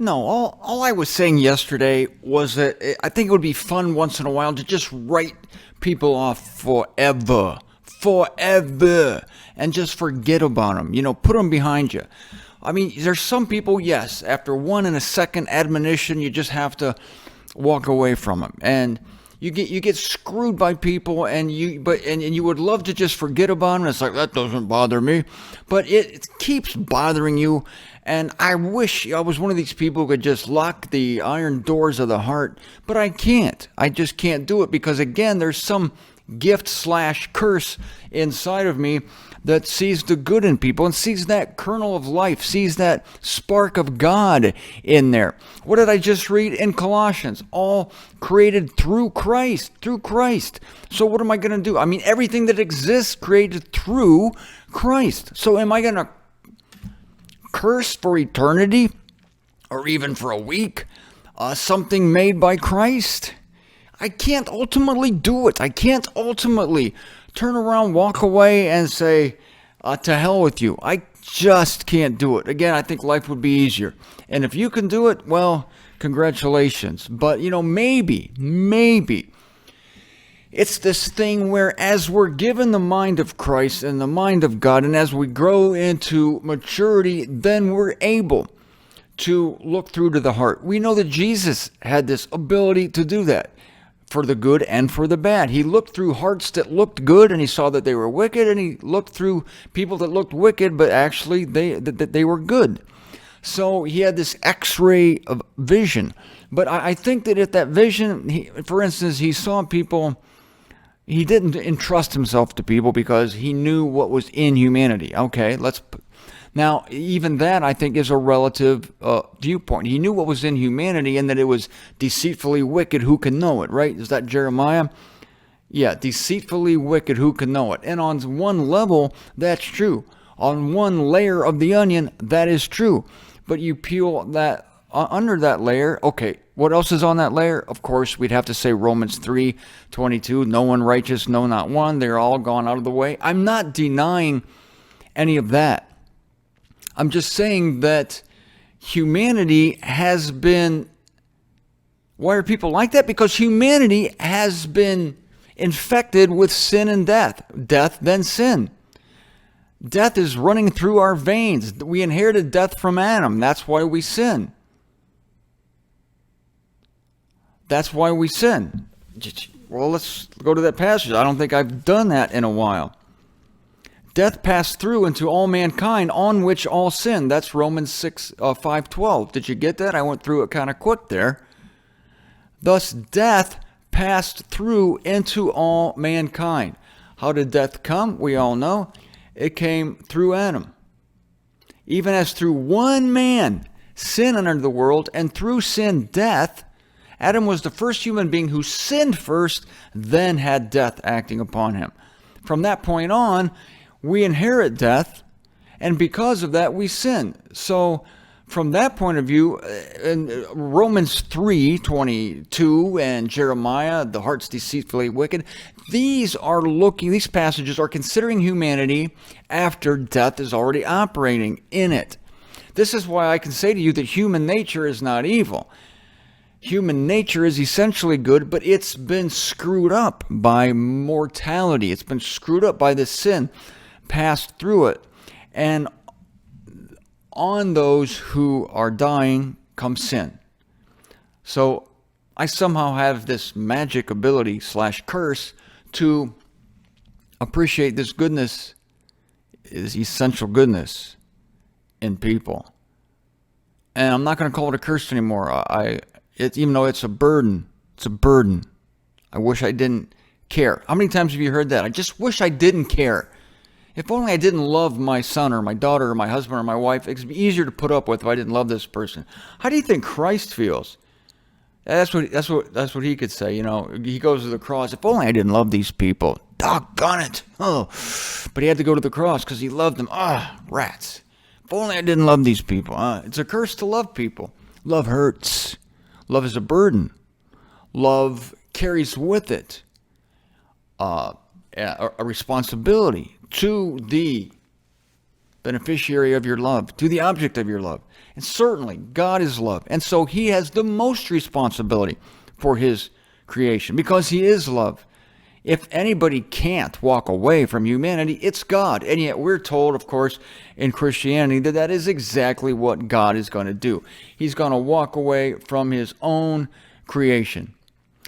No, all I was saying yesterday was that I think it would be fun once in a while to just write people off forever. Forever. And just forget about them. Put them behind you. I mean, there's some people, yes, after one and a second admonition, you just have to walk away from them. And you get screwed by people, and you would love to just forget about them. It's like, that doesn't bother me, but it keeps bothering you. And I wish I was one of these people who could just lock the iron doors of the heart, but I can't. I just can't do it because, again, there's some gift/curse inside of me that sees the good in people and sees that kernel of life, sees that spark of God in there. What did I just read in Colossians? All created through Christ, So what am I going to do? I mean, everything that exists created through Christ. So am I going to curse for eternity or even for a week something made by Christ? I can't ultimately do it. I can't ultimately turn around, walk away, and say, to hell with you. I just can't do it. Again, I think life would be easier. And if you can do it, well, congratulations. But, maybe it's this thing where as we're given the mind of Christ and the mind of God, and as we grow into maturity, then we're able to look through to the heart. We know that Jesus had this ability to do that, for the good and for the bad. He looked through hearts that looked good and he saw that they were wicked, and he looked through people that looked wicked but actually they were good. So he had this x-ray of vision. But I think that at that vision, for instance, he saw people, he didn't entrust himself to people because he knew what was in humanity. Okay, now, even that, I think, is a relative viewpoint. He knew what was in humanity and that it was deceitfully wicked. Who can know it, right? Is that Jeremiah? Yeah, deceitfully wicked. Who can know it? And on one level, that's true. On one layer of the onion, that is true. But you peel that under that layer, okay, what else is on that layer? Of course, we'd have to say Romans 3:22, no one righteous, no, not one. They're all gone out of the way. I'm not denying any of that. I'm just saying that humanity has been... Why are people like that? Because humanity has been infected with sin and death. Death, then sin. Death is running through our veins. We inherited death from Adam. That's why we sin. That's why we sin. Well, let's go to that passage. I don't think I've done that in a while. Death passed through into all mankind, on which all sin. That's Romans 5:12. Did you get that? I went through it kind of quick there. Thus, death passed through into all mankind. How did death come? We all know. It came through Adam. Even as through one man sin entered the world, and through sin death, Adam was the first human being who sinned first, then had death acting upon him. From that point on, we inherit death, and because of that, we sin. So, from that point of view, in Romans 3:22 and Jeremiah, the heart's deceitfully wicked, these passages are considering humanity after death is already operating in it. This is why I can say to you that human nature is not evil. Human nature is essentially good, but it's been screwed up by mortality. It's been screwed up by the sin passed through it. And on those who are dying comes sin. So I somehow have this magic ability /curse to appreciate this goodness, this essential goodness in people. And I'm not going to call it a curse anymore. Even though it's a burden. It's a burden. I wish I didn't care. How many times have you heard that? I just wish I didn't care. If only I didn't love my son or my daughter or my husband or my wife. It'd be easier to put up with if I didn't love this person. How do you think Christ feels? That's what he could say. He goes to the cross. If only I didn't love these people. Doggone it. Oh, but he had to go to the cross because he loved them. Rats. If only I didn't love these people. It's a curse to love people. Love hurts. Love is a burden. Love carries with it a responsibility to the beneficiary of your love, to the object of your love. And certainly, God is love. And so he has the most responsibility for his creation because he is love. If anybody can't walk away from humanity, it's God. And yet we're told, of course, in Christianity that that is exactly what God is going to do. He's going to walk away from his own creation.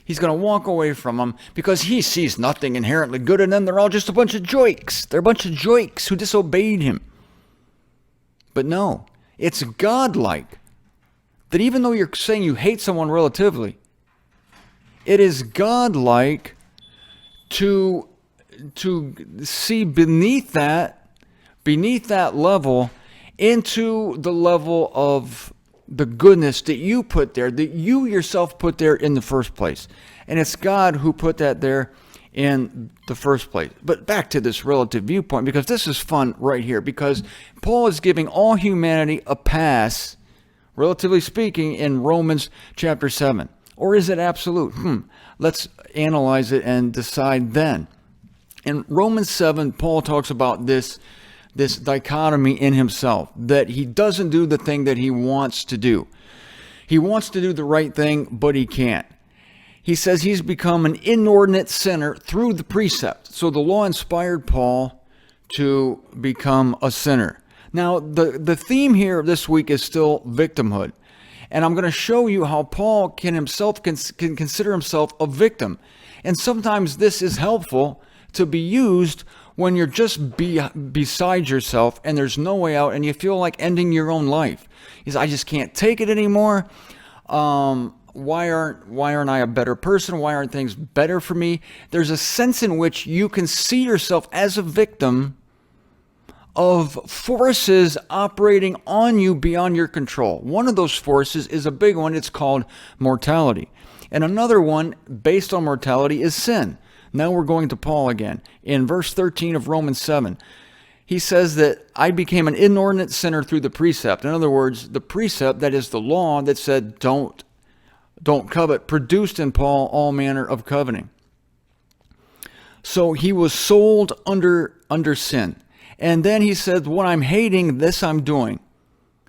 He's going to walk away from them because he sees nothing inherently good in them. They're all just a bunch of joiks. They're a bunch of joiks who disobeyed him. But no, it's godlike that even though you're saying you hate someone relatively, it is godlike to see beneath that level into the level of the goodness that you put there, that you yourself put there in the first place. And it's God who put that there in the first place. But back to this relative viewpoint, because this is fun right here, because Paul is giving all humanity a pass, relatively speaking, in Romans chapter 7. Or is it absolute? Let's analyze it and decide then. In Romans 7, Paul talks about this dichotomy in himself, that he doesn't do the thing that he wants to do. He wants to do the right thing, but he can't. He says he's become an inordinate sinner through the precept. So the law inspired Paul to become a sinner. Now, the theme here this week is still victimhood. And I'm going to show you how Paul can consider himself a victim. And sometimes this is helpful to be used when you're just beside yourself and there's no way out and you feel like ending your own life. He says, I just can't take it anymore. Why aren't I a better person? Why aren't things better for me? There's a sense in which you can see yourself as a victim of forces operating on you beyond your control. One of those forces is a big one. It's called mortality. And another one based on mortality is sin. Now we're going to Paul again. In verse 13 of Romans 7, he says that I became an inordinate sinner through the precept. In other words, the precept, that is the law that said don't covet, produced in Paul all manner of coveting. So he was sold under sin. And then he said, what I'm hating, this I'm doing.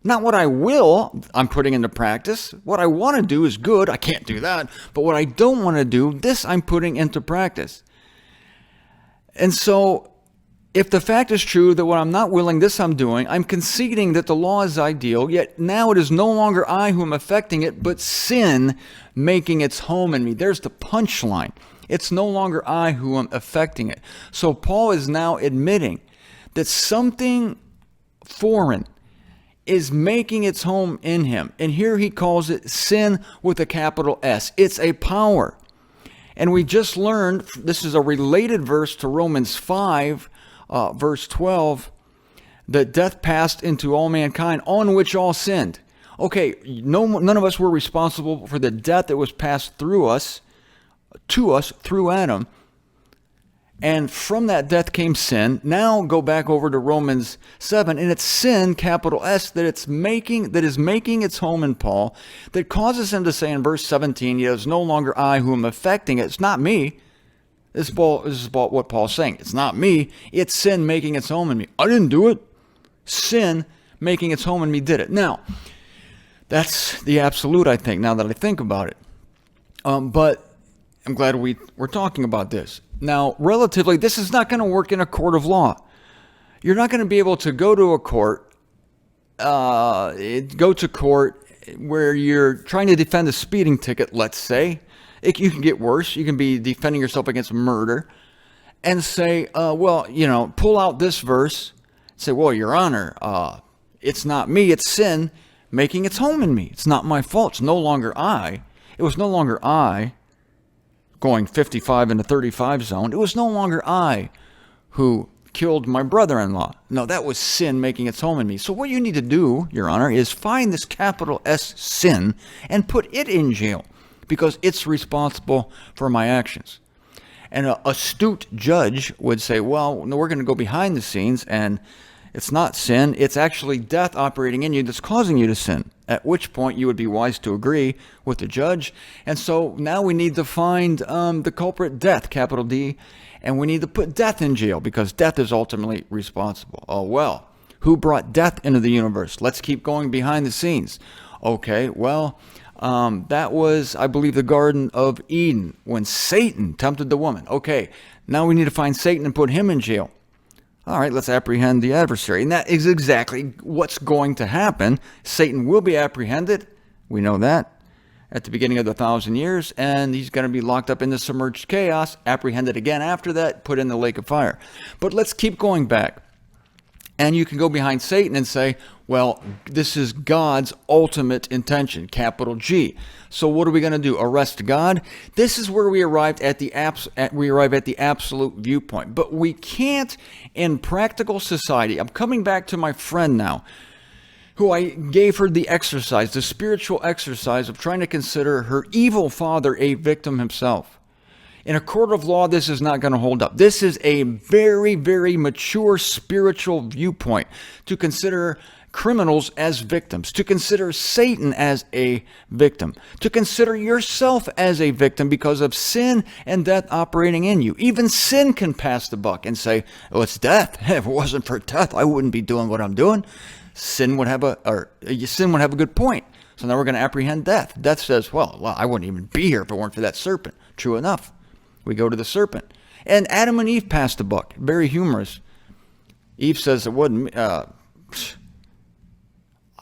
Not what I will, I'm putting into practice. What I want to do is good. I can't do that. But what I don't want to do, this I'm putting into practice. And so, if the fact is true that what I'm not willing, this I'm doing, I'm conceding that the law is ideal, yet now it is no longer I who am affecting it, but sin making its home in me. There's the punchline. It's no longer I who am affecting it. So Paul is now admitting that something foreign is making its home in him. And here he calls it sin with a capital S. It's a power. And we just learned, this is a related verse to Romans 5, verse 12, that death passed into all mankind, on which all sinned. Okay, none of us were responsible for the death that was passed through us, to us, through Adam. And from that death came sin. Now go back over to Romans 7, and it's sin, capital S, that is making its home in Paul, that causes him to say in verse 17, it is no longer I who am affecting it. It's not me. This is about what Paul's saying. It's not me. It's sin making its home in me. I didn't do it. Sin making its home in me did it. Now, that's the absolute, I think, now that I think about it. But I'm glad we're talking about this. Now, relatively, this is not going to work in a court of law. You're not going to be able to go to a court, where you're trying to defend a speeding ticket, let's say. You can get worse. You can be defending yourself against murder and say, pull out this verse. Say, well, Your Honor, it's not me, it's sin making its home in me. It's not my fault. It's no longer I. It was no longer I going 55 in the 35 zone. It was no longer I who killed my brother-in-law. No, that was sin making its home in me. So what you need to do, Your Honor, is find this capital S sin and put it in jail because it's responsible for my actions. And an astute judge would say, well, no, we're going to go behind the scenes and it's not sin. It's actually death operating in you that's causing you to sin. At which point you would be wise to agree with the judge. And so now we need to find the culprit, death, capital D, and we need to put death in jail because death is ultimately responsible. Oh, well, Who brought death into the universe? Let's keep going behind the scenes. Okay, well, that was, I believe, the Garden of Eden when Satan tempted the woman. Okay, now we need to find Satan and put him in jail. All right, let's apprehend the adversary. And that is exactly what's going to happen. Satan will be apprehended. We know that at the beginning of the 1,000 years. And he's going to be locked up in the submerged chaos, apprehended again after that, put in the lake of fire. But let's keep going back. And you can go behind Satan and say, well, this is God's ultimate intention, capital G. So what are we going to do? Arrest God? This is where we arrive at the absolute viewpoint. But we can't, in practical society. I'm coming back to my friend now, who I gave her the exercise, the spiritual exercise of trying to consider her evil father a victim himself. In a court of law, this is not going to hold up. This is a very, very mature spiritual viewpoint to consider criminals as victims, to consider Satan as a victim, to consider yourself as a victim because of sin and death operating in you. Even sin can pass the buck and say, oh, it's death. If it wasn't for death, I wouldn't be doing what I'm doing. Sin would have a good point. So now we're going to apprehend death. Death says, well, I wouldn't even be here if it weren't for that serpent. True enough. We go to the serpent. And Adam and Eve passed the buck. Very humorous. Eve says it wasn't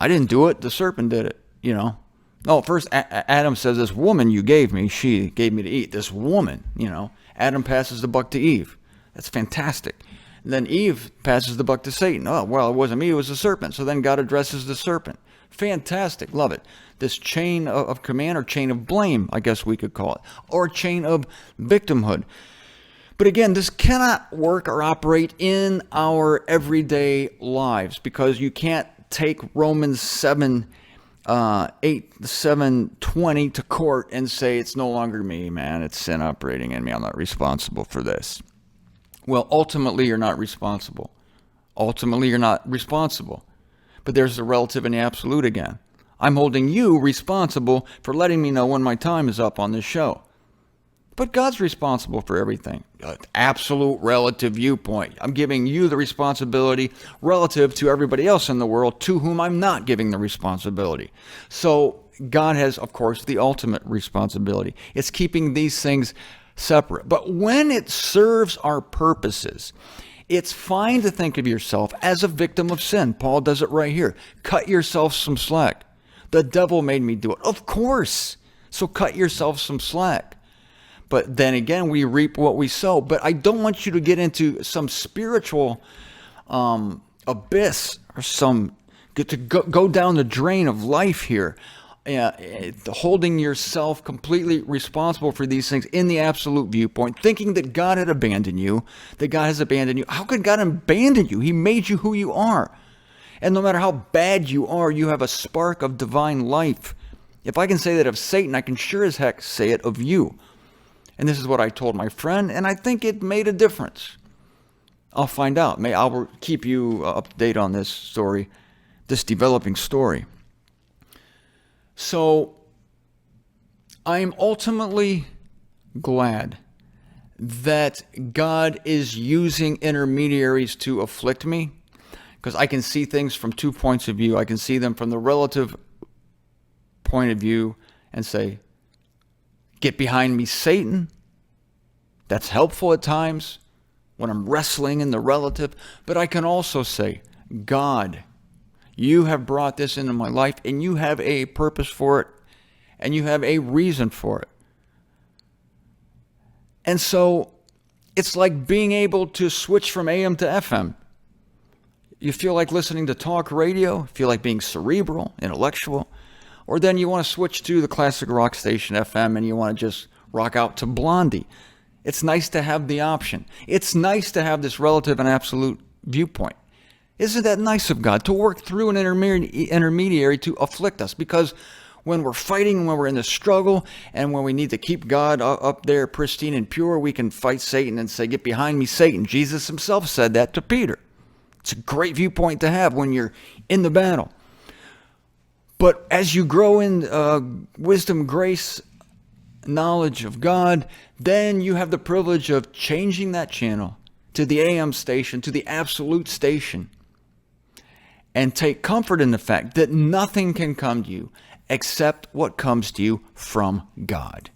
I didn't do it. The serpent did it, you know. No, first Adam says, this woman you gave me, she gave me to eat. This woman, you know. Adam passes the buck to Eve. That's fantastic. And then Eve passes the buck to Satan. Oh, well, it wasn't me, it was the serpent. So then God addresses the serpent. Fantastic. Love it. This chain of command, or chain of blame, I guess we could call it, or chain of victimhood. But again, this cannot work or operate in our everyday lives, because you can't take Romans 7:20 to court and say, it's no longer me, man. It's sin operating in me. I'm not responsible for this. Well, ultimately, you're not responsible. Ultimately, you're not responsible. But there's the relative and the absolute again. I'm holding you responsible for letting me know when my time is up on this show. But God's responsible for everything. Absolute relative viewpoint. I'm giving you the responsibility relative to everybody else in the world to whom I'm not giving the responsibility. So God has, of course, the ultimate responsibility. It's keeping these things separate. But when it serves our purposes, it's fine to think of yourself as a victim of sin. Paul does it right here. Cut yourself some slack. The devil made me do it. Of course. So cut yourself some slack. But then again, we reap what we sow. But I don't want you to get into some spiritual abyss or go down the drain of life here. Holding yourself completely responsible for these things in the absolute viewpoint, thinking that God had abandoned you, that God has abandoned you. How could God abandon you? He made you who you are. And no matter how bad you are, you have a spark of divine life. If I can say that of Satan, I can sure as heck say it of you. And this is what I told my friend, and I think it made a difference. I'll find out. I'll keep you up to date on this story, this developing story. So, I'm ultimately glad that God is using intermediaries to afflict me, because I can see things from 2 points of view. I can see them from the relative point of view and say, get behind me, Satan. That's helpful at times when I'm wrestling in the relative. But I can also say, God, you have brought this into my life, and you have a purpose for it, and you have a reason for it. And so it's like being able to switch from AM to FM. You feel like listening to talk radio, feel like being cerebral, intellectual, or then you want to switch to the classic rock station FM and you want to just rock out to Blondie. It's nice to have the option. It's nice to have this relative and absolute viewpoint. Isn't that nice of God to work through an intermediary to afflict us? Because when we're fighting, when we're in the struggle, and when we need to keep God up there pristine and pure, we can fight Satan and say, get behind me, Satan. Jesus himself said that to Peter. It's a great viewpoint to have when you're in the battle. But as you grow in wisdom, grace, knowledge of God, then you have the privilege of changing that channel to the AM station, to the absolute station. and take comfort in the fact that nothing can come to you except what comes to you from God.